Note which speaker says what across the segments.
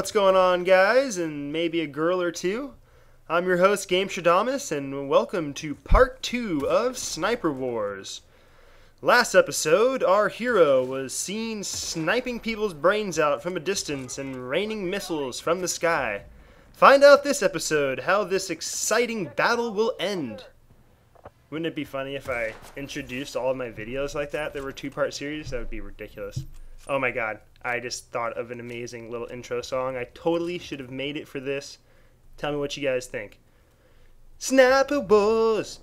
Speaker 1: What's going on, guys, and maybe a girl or two? I'm your host, gamestradamus, and welcome to part 2 of Sniper Wars. Last episode, our hero was seen sniping people's brains out from a distance and raining missiles from the sky. Find out this episode how this exciting battle will end. Wouldn't it be funny if I introduced all of my videos like that? They were a 2-part series? That would be ridiculous. Oh my god, I just thought of an amazing little intro song. I totally should have made it for this. Tell me what you guys think. Sniper Wars,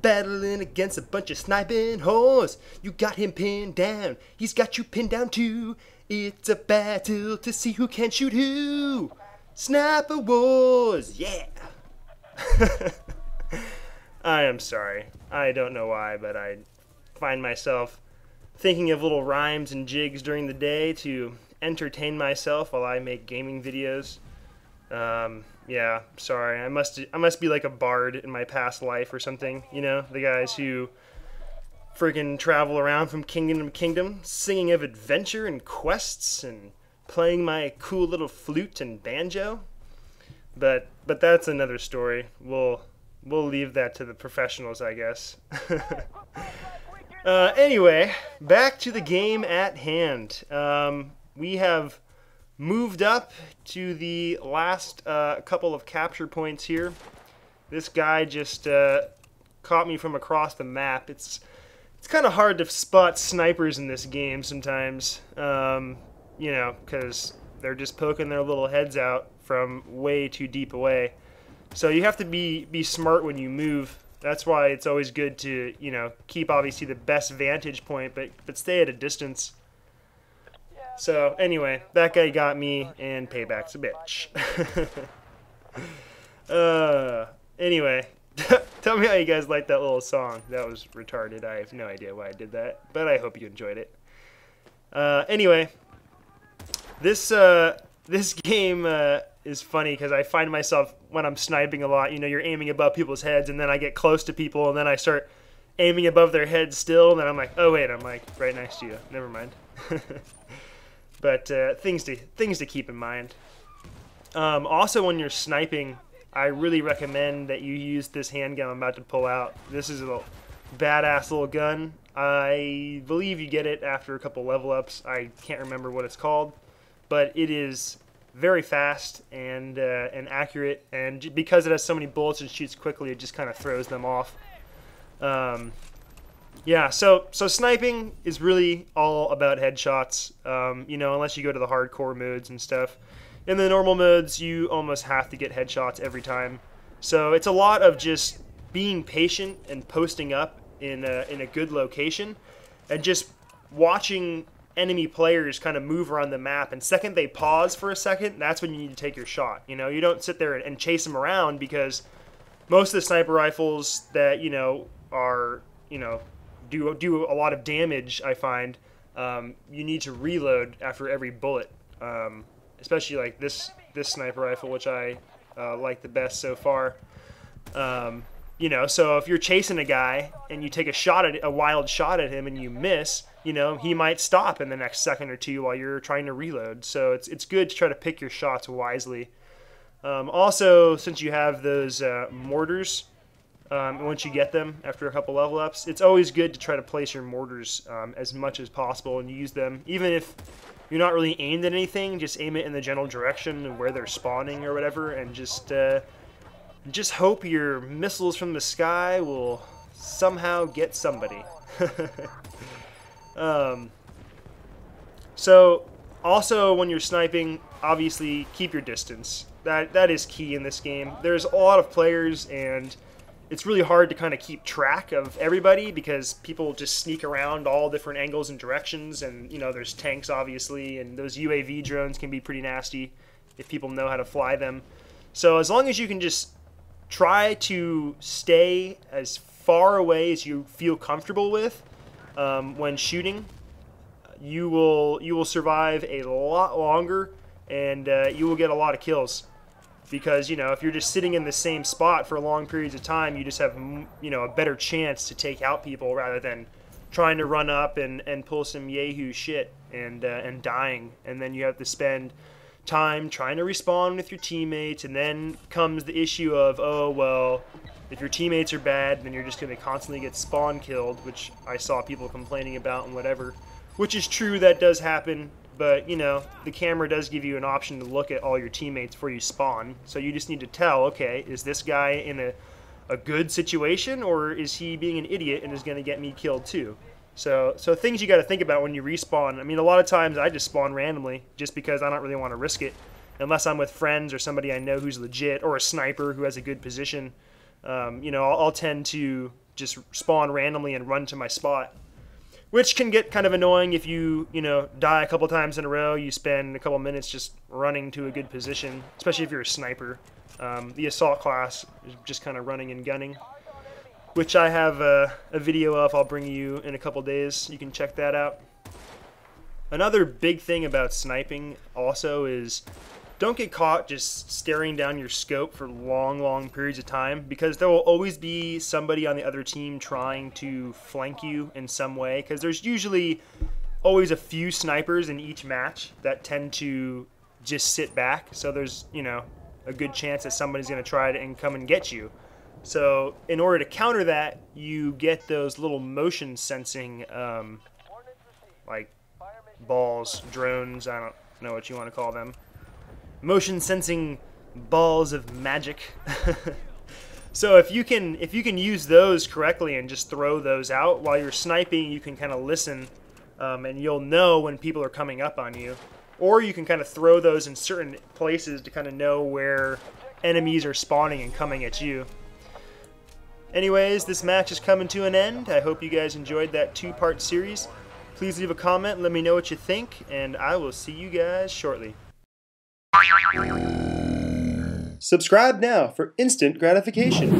Speaker 1: battling against a bunch of sniping whores. You got him pinned down, he's got you pinned down too. It's a battle to see who can shoot who. Sniper Wars, yeah! I am sorry. I don't know why, but I find myself thinking of little rhymes and jigs during the day to entertain myself while I make gaming videos. Yeah, sorry. I must be like a bard in my past life or something. You know, the guys who freaking travel around from kingdom to kingdom, singing of adventure and quests and playing my cool little flute and banjo. But that's another story. We'll leave that to the professionals, I guess. Anyway, back to the game at hand. We have moved up to the last couple of capture points here. This guy just caught me from across the map. It's kind of hard to spot snipers in this game sometimes, you know, because they're just poking their little heads out from way too deep away. So you have to be smart when you move. That's why it's always good to, you know, keep obviously the best vantage point, but stay at a distance. So anyway, that guy got me, and payback's a bitch. Anyway, tell me how you guys like that little song. That was retarded. I have no idea why I did that, but I hope you enjoyed it. Anyway, this game is funny because I find myself when I'm sniping a lot, you know, you're aiming above people's heads, and then I get close to people, and then I start aiming above their heads still, and then I'm like, oh wait, I'm like right next to you. Never mind. But things to keep in mind. Also, when you're sniping, I really recommend that you use this handgun I'm about to pull out. This is a badass little gun. I believe you get it after a couple level ups. I can't remember what it's called, but it is very fast and accurate, and because it has so many bullets and shoots quickly, it just kind of throws them off. Yeah, so sniping is really all about headshots, you know, unless you go to the hardcore modes and stuff. In the normal modes, you almost have to get headshots every time. So it's a lot of just being patient and posting up in a good location, and just watching enemy players kind of move around the map, and second they pause for a second, that's when you need to take your shot. You know, you don't sit there and chase them around, because most of the sniper rifles that, you know, are, you know, do a lot of damage, I find, you need to reload after every bullet, especially like this sniper rifle, which I like the best so far. You know, so if you're chasing a guy and you take a wild shot at him and you miss, you know, he might stop in the next second or two while you're trying to reload. So it's good to try to pick your shots wisely. Also, since you have those mortars, once you get them after a couple level ups, it's always good to try to place your mortars as much as possible and use them. Even if you're not really aimed at anything, just aim it in the general direction of where they're spawning or whatever, and just hope your missiles from the sky will somehow get somebody. So also when you're sniping, obviously keep your distance. That is key in this game. There's a lot of players, and it's really hard to kind of keep track of everybody because people just sneak around all different angles and directions, and you know, there's tanks obviously, and those UAV drones can be pretty nasty if people know how to fly them. So as long as you can just try to stay as far away as you feel comfortable with when shooting, you will survive a lot longer, and you will get a lot of kills. Because, you know, if you're just sitting in the same spot for long periods of time, you just have, you know, a better chance to take out people rather than trying to run up and pull some yahoo shit and dying, and then you have to spend time trying to respawn with your teammates, and then comes the issue of, oh well, if your teammates are bad, then you're just going to constantly get spawn killed, which I saw people complaining about and whatever, which is true, that does happen. But, you know, the camera does give you an option to look at all your teammates before you spawn. So you just need to tell, okay, is this guy in a good situation, or is he being an idiot and is going to get me killed too? So things you got to think about when you respawn. I mean, a lot of times I just spawn randomly just because I don't really want to risk it. Unless I'm with friends or somebody I know who's legit, or a sniper who has a good position. You know, I'll tend to just spawn randomly and run to my spot. Which can get kind of annoying if you know, die a couple times in a row. You spend a couple minutes just running to a good position, especially if you're a sniper. The assault class is just kind of running and gunning, which I have a video of. I'll bring you in a couple days. You can check that out. Another big thing about sniping also is don't get caught just staring down your scope for long periods of time, because there will always be somebody on the other team trying to flank you in some way, because there's usually always a few snipers in each match that tend to just sit back. So there's, you know, a good chance that somebody's going to try to come and get you. So in order to counter that, you get those little motion sensing like balls, drones, I don't know what you want to call them. Motion sensing balls of magic. So if you can use those correctly and just throw those out while you're sniping, you can kind of listen, and you'll know when people are coming up on you. Or you can kind of throw those in certain places to kind of know where enemies are spawning and coming at you. Anyways, this match is coming to an end. I hope you guys enjoyed that 2-part series. Please leave a comment, let me know what you think, and I will see you guys shortly. Subscribe now for instant gratification.